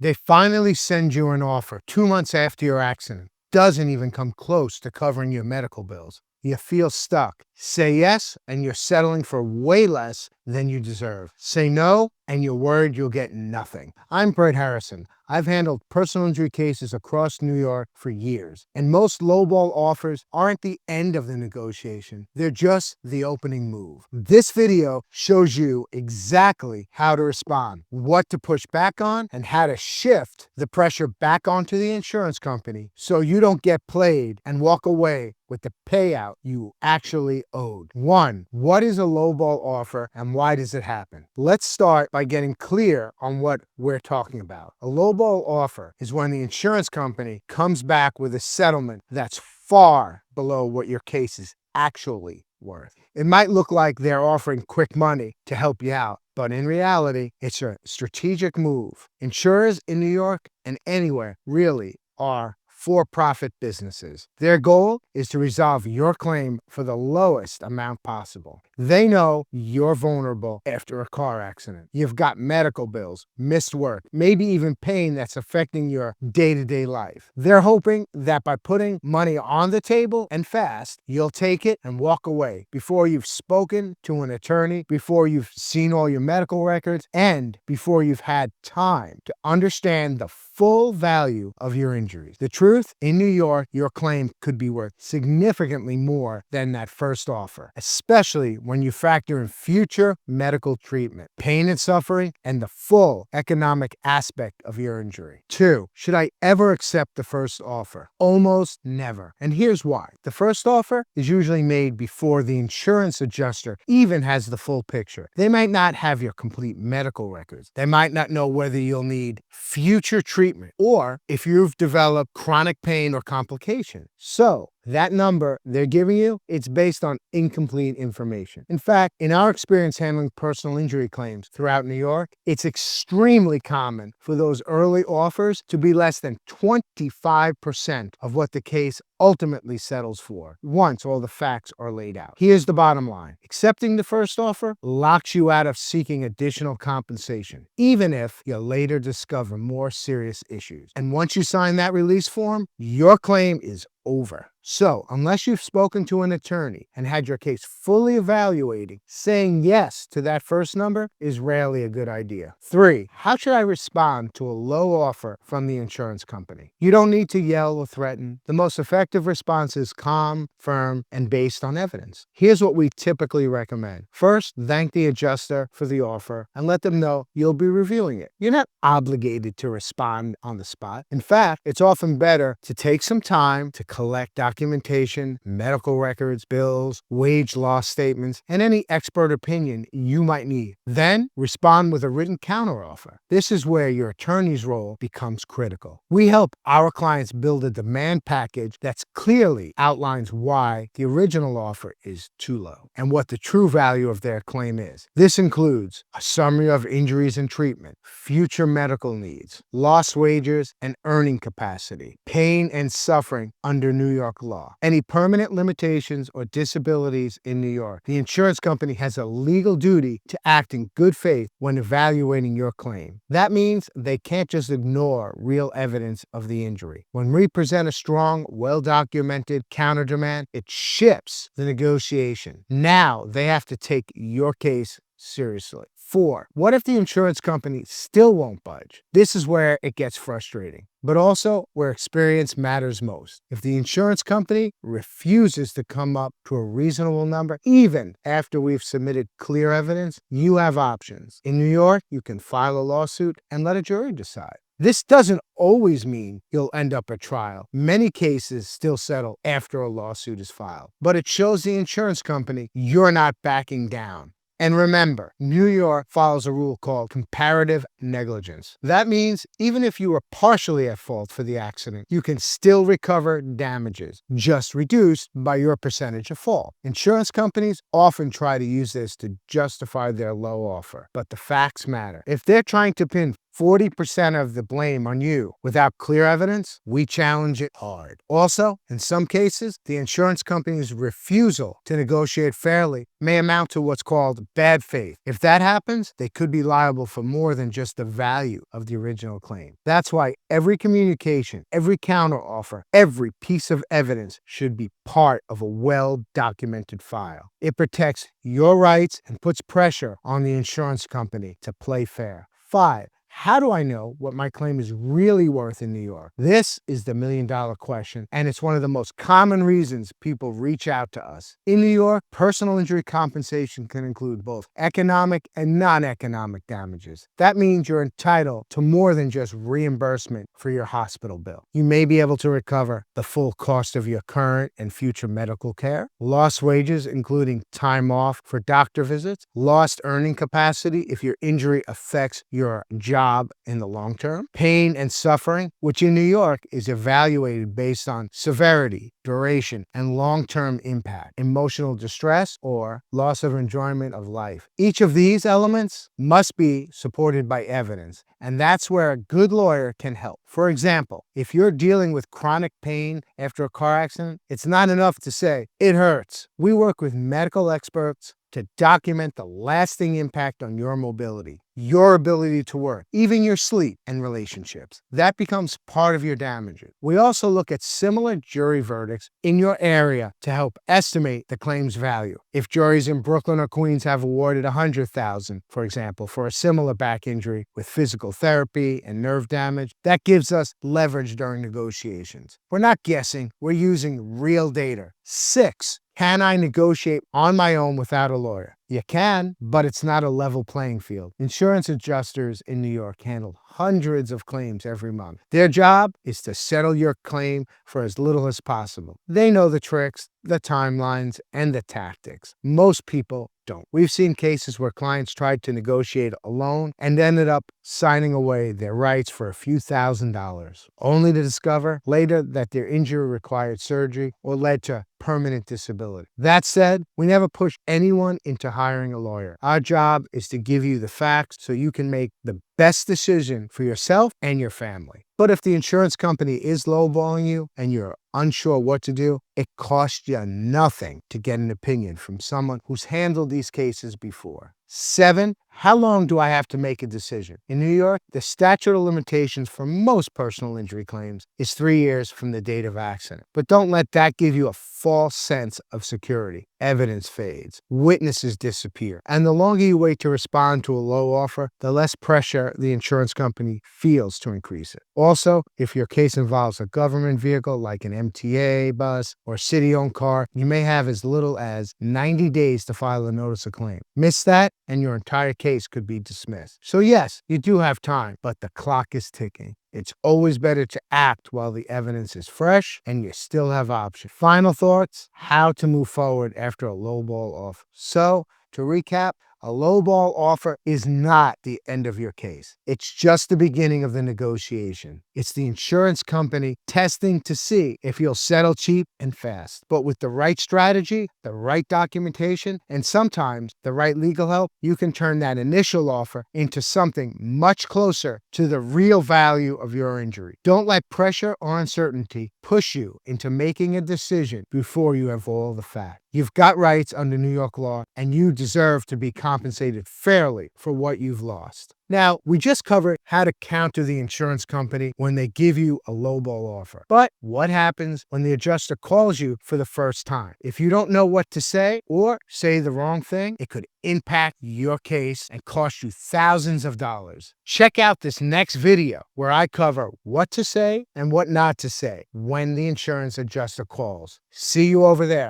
They finally send you an offer 2 months after your accident. Doesn't even come close to covering your medical bills. You feel stuck. Say yes, and you're settling for way less than you deserve. Say no, and you're worried you'll get nothing. I'm Brett Harrison. I've handled personal injury cases across New York for years, and most lowball offers aren't the end of the negotiation. They're just the opening move. This video shows you exactly how to respond, what to push back on, and how to shift the pressure back onto the insurance company so you don't get played and walk away with the payout you actually owed. 1. What is a lowball offer and why does it happen? Let's start by getting clear on what we're talking about. A lowball offer is when the insurance company comes back with a settlement that's far below what your case is actually worth. It might look like they're offering quick money to help you out, but in reality, it's a strategic move. Insurers in New York and anywhere really are for-profit businesses. Their goal is to resolve your claim for the lowest amount possible. They know you're vulnerable after a car accident. You've got medical bills, missed work, maybe even pain that's affecting your day-to-day life. They're hoping that by putting money on the table and fast, you'll take it and walk away before you've spoken to an attorney, before you've seen all your medical records, and before you've had time to understand the full value of your injuries. The truth, in New York, your claim could be worth significantly more than that first offer, especially when you factor in future medical treatment, pain and suffering, and the full economic aspect of your injury. 2. Should I ever accept the first offer? Almost never. And here's why. The first offer is usually made before the insurance adjuster even has the full picture. They might not have your complete medical records. They might not know whether you'll need future treatment or if you've developed chronic pain or complication. So that number they're giving you, it's based on incomplete information. In fact, in our experience handling personal injury claims throughout New York, it's extremely common for those early offers to be less than 25% of what the case ultimately settles for once all the facts are laid out. Here's the bottom line. Accepting the first offer locks you out of seeking additional compensation, even if you later discover more serious issues. And once you sign that release form, your claim is over. So, unless you've spoken to an attorney and had your case fully evaluated, saying yes to that first number is rarely a good idea. 3. How should I respond to a low offer from the insurance company? You don't need to yell or threaten. The most effective response is calm, firm, and based on evidence. Here's what we typically recommend. First, thank the adjuster for the offer and let them know you'll be reviewing it. You're not obligated to respond on the spot. In fact, it's often better to take some time to collect documentation, medical records, bills, wage loss statements, and any expert opinion you might need. Then respond with a written counteroffer. This is where your attorney's role becomes critical. We help our clients build a demand package that clearly outlines why the original offer is too low and what the true value of their claim is. This includes a summary of injuries and treatment, future medical needs, lost wages and earning capacity, pain and suffering under New York law, any permanent limitations or disabilities in New York. The insurance company has a legal duty to act in good faith when evaluating your claim. That means they can't just ignore real evidence of the injury. When we present a strong, well-documented counter-demand, it shifts the negotiation. Now they have to take your case seriously. 4. What if the insurance company still won't budge? This is where it gets frustrating, but also where experience matters most. If the insurance company refuses to come up to a reasonable number, even after we've submitted clear evidence, you have options. In New York, you can file a lawsuit and let a jury decide. This doesn't always mean you'll end up at trial. Many cases still settle after a lawsuit is filed, but it shows the insurance company you're not backing down. And remember, New York follows a rule called comparative negligence. That means even if you were partially at fault for the accident, you can still recover damages, just reduced by your percentage of fault. Insurance companies often try to use this to justify their low offer, but the facts matter. If they're trying to pin 40% of the blame on you. Without clear evidence, we challenge it hard. Also, in some cases, the insurance company's refusal to negotiate fairly may amount to what's called bad faith. If that happens, they could be liable for more than just the value of the original claim. That's why every communication, every counteroffer, every piece of evidence should be part of a well-documented file. It protects your rights and puts pressure on the insurance company to play fair. 5. How do I know what my claim is really worth in New York? This is the million-dollar question, and it's one of the most common reasons people reach out to us. In New York, personal injury compensation can include both economic and non-economic damages. That means you're entitled to more than just reimbursement for your hospital bill. You may be able to recover the full cost of your current and future medical care, lost wages including time off for doctor visits, lost earning capacity if your injury affects your job in the long term, pain and suffering, which in New York is evaluated based on severity, duration, and long-term impact, emotional distress, or loss of enjoyment of life. Each of these elements must be supported by evidence, and that's where a good lawyer can help. For example, if you're dealing with chronic pain after a car accident, it's not enough to say, "It hurts." We work with medical experts to document the lasting impact on your mobility, your ability to work, even your sleep and relationships. That becomes part of your damages. We also look at similar jury verdicts in your area to help estimate the claim's value. If juries in Brooklyn or Queens have awarded $100,000, for example, for a similar back injury with physical therapy and nerve damage, that gives us leverage during negotiations. We're not guessing, we're using real data. 6. Can I negotiate on my own without a lawyer? You can, but it's not a level playing field. Insurance adjusters in New York handle hundreds of claims every month. Their job is to settle your claim for as little as possible. They know the tricks, the timelines, and the tactics. Most people don't. We've seen cases where clients tried to negotiate alone and ended up signing away their rights for a few $1,000s, only to discover later that their injury required surgery or led to permanent disability. That said, we never push anyone into hiring a lawyer. Our job is to give you the facts so you can make the best decision for yourself and your family. But if the insurance company is lowballing you and you're unsure what to do, it costs you nothing to get an opinion from someone who's handled these cases before. 7, how long do I have to make a decision? In New York, the statute of limitations for most personal injury claims is 3 years from the date of accident. But don't let that give you a false sense of security. Evidence fades, witnesses disappear, and the longer you wait to respond to a low offer, the less pressure the insurance company feels to increase it. Also, if your case involves a government vehicle like an MTA bus or city-owned car, you may have as little as 90 days to file a notice of claim. Miss that, and your entire case could be dismissed. So yes, you do have time, but the clock is ticking. It's always better to act while the evidence is fresh and you still have options. Final thoughts, how to move forward after a lowball offer. So, to recap, a lowball offer is not the end of your case. It's just the beginning of the negotiation. It's the insurance company testing to see if you'll settle cheap and fast. But with the right strategy, the right documentation, and sometimes the right legal help, you can turn that initial offer into something much closer to the real value of your injury. Don't let pressure or uncertainty push you into making a decision before you have all the facts. You've got rights under New York law, and you deserve to be compensated fairly for what you've lost. Now, we just covered how to counter the insurance company when they give you a lowball offer. But what happens when the adjuster calls you for the first time? If you don't know what to say or say the wrong thing, it could impact your case and cost you thousands of dollars. Check out this next video where I cover what to say and what not to say when the insurance adjuster calls. See you over there.